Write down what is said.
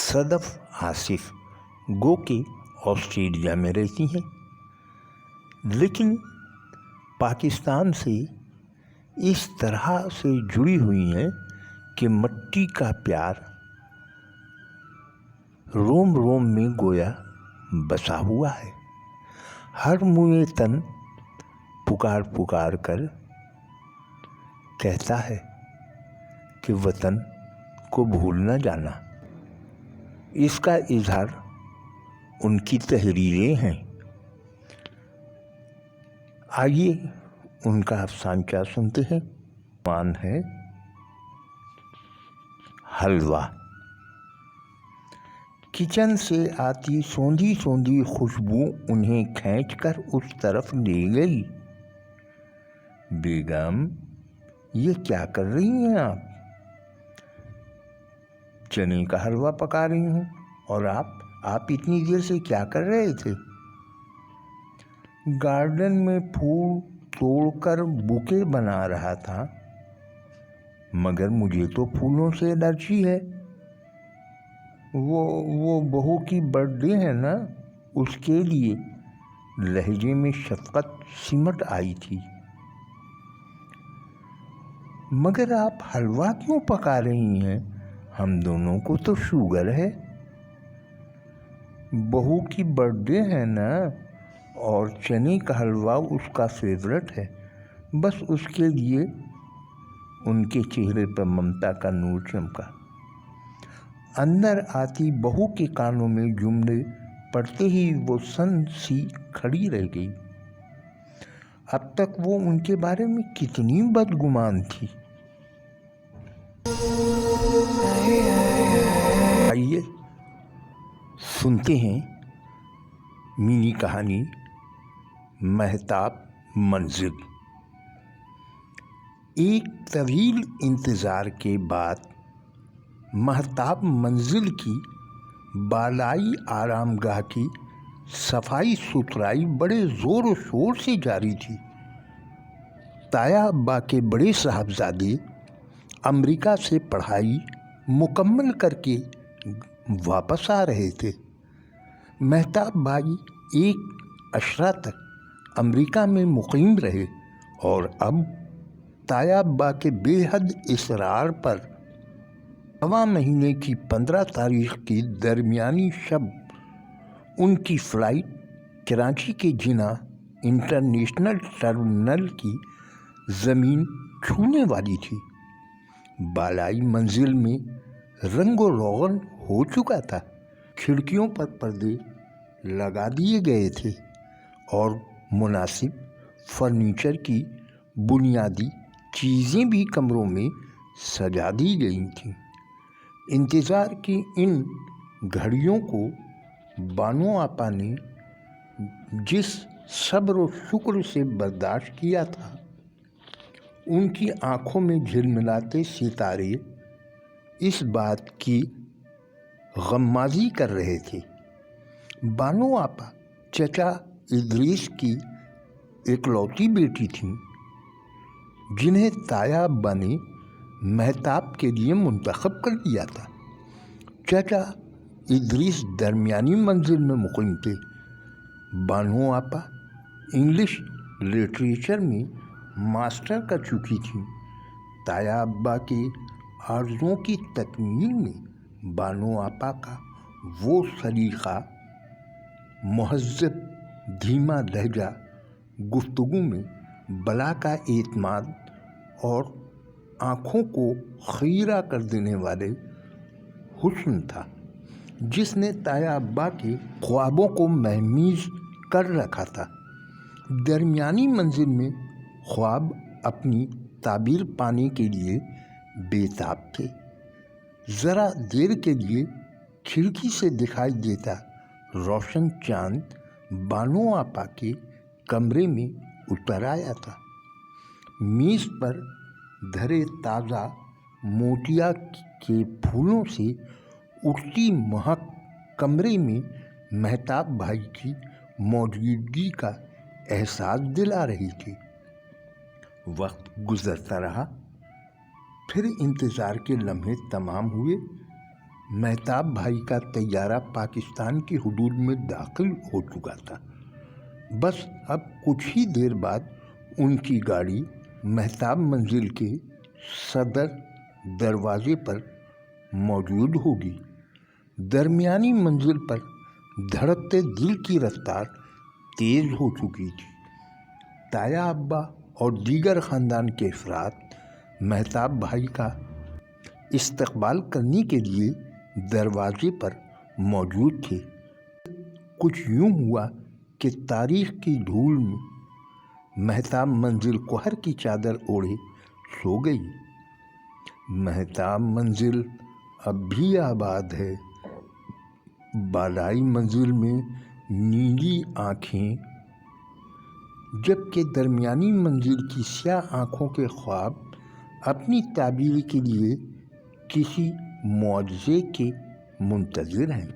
صدف آصف گو کہ آسٹریلیا میں رہتی ہیں، لیکن پاکستان سے اس طرح سے جڑی ہوئی ہیں کہ مٹی کا پیار روم روم میں گویا بسا ہوا ہے۔ ہر موئے تن پکار پکار کر کہتا ہے کہ وطن کو بھول نہ جانا۔ اس کا اظہار ان کی تحریریں ہیں۔ آئیے ان کا افسانچہ سنتے ہیں۔ عنوان ہے حلوہ۔ کچن سے آتی سوندھی سوندھی خوشبو انہیں کھینچ کر اس طرف لے گئی۔ بیگم، یہ کیا کر رہی ہیں آپ؟ چنے کا حلوہ پکا رہی ہوں۔ اور آپ اتنی دیر سے کیا کر رہے تھے؟ گارڈن میں پھول توڑ کر بوکے بنا رہا تھا، مگر مجھے تو پھولوں سے الرجی ہے۔ وہ بہو کی برتھ ڈے ہے نا، اس کے لیے۔ لہجے میں شفقت سمٹ آئی تھی۔ مگر آپ حلوہ کیوں پکا رہی ہیں؟ ہم دونوں کو تو شوگر ہے۔ بہو کی برتھ ڈے ہے نا، اور چنے کا حلوہ اس کا فیورٹ ہے، بس اس کے لیے۔ ان کے چہرے پر ممتا کا نور چمکا۔ اندر آتی بہو کے کانوں میں جملے پڑتے ہی وہ سن سی کھڑی رہ گئی۔ اب تک وہ ان کے بارے میں کتنی بدگمان تھی۔ آئیے سنتے ہیں منی کہانی مہتاب منزل۔ ایک طویل انتظار کے بعد مہتاب منزل کی بالائی آرام گاہ کی صفائی ستھرائی بڑے زور و شور سے جاری تھی۔ تایا ابا کے بڑے صاحبزادے امریکہ سے پڑھائی مکمل کر کے واپس آ رہے تھے۔ مہتاب بھائی ایک عشرہ تک امریکہ میں مقیم رہے اور اب تایا ابا کے بے حد اصرار پر 9 مہینے کی 15 تاریخ کی درمیانی شب ان کی فلائٹ کراچی کے جناح انٹرنیشنل ٹرمینل کی زمین چھونے والی تھی۔ بالائی منزل میں رنگ و روغن ہو چکا تھا۔ کھڑکیوں پر پردے لگا دیے گئے تھے اور مناسب فرنیچر کی بنیادی چیزیں بھی کمروں میں سجا دی گئی تھیں۔ انتظار کی ان گھڑیوں کو بانو آپا نے جس صبر و شکر سے برداشت کیا تھا، ان کی آنکھوں میں جھلملاتے ستارے اس بات کی غمازی کر رہے تھے۔ بانو آپا چچا ادریس کی اکلوتی بیٹی تھیں، جنہیں تایا ابا نے مہتاب کے لیے منتخب کر دیا تھا۔ چچا ادریس درمیانی منزل میں مقیم تھے۔ بانو آپا انگلش لٹریچر میں ماسٹر کر چکی تھیں۔ تایا ابا کے آرزوؤں کی تکمیل میں بانو آپا کا وہ سلیقہ، مہذب دھیما لہجہ، گفتگو میں بلا کا اعتماد اور آنکھوں کو خیرہ کر دینے والے حسن تھا، جس نے تایا ابا کے خوابوں کو مہمیز کر رکھا تھا۔ درمیانی منزل میں خواب اپنی تعبیر پانے کے لیے بے تاب تھے۔ ذرا دیر کے لیے کھڑکی سے دکھائی دیتا روشن چاند بانو آپا کے کمرے میں اتر آیا تھا۔ میز پر دھرے تازہ موتیا کے پھولوں سے اٹھتی مہک کمرے میں مہتاب بھائی کی موجودگی کا احساس دلا رہی تھی۔ وقت گزرتا رہا، پھر انتظار کے لمحے تمام ہوئے۔ مہتاب بھائی کا طیارہ پاکستان کی حدود میں داخل ہو چکا تھا۔ بس اب کچھ ہی دیر بعد ان کی گاڑی مہتاب منزل کے صدر دروازے پر موجود ہوگی۔ درمیانی منزل پر دھڑکتے دل کی رفتار تیز ہو چکی تھی۔ تایا ابا اور دیگر خاندان کے افراد مہتاب بھائی کا استقبال کرنے کے لیے دروازے پر موجود تھے۔ کچھ یوں ہوا کہ تاریخ کی دھول میں مہتاب منزل کوہر کی چادر اوڑھے سو گئی۔ مہتاب منزل اب بھی آباد ہے۔ بالائی منزل میں نیلی آنکھیں، جبکہ درمیانی منزل کی سیاہ آنکھوں کے خواب اپنی تعبیر کے لیے کسی معجزے کے منتظر ہیں۔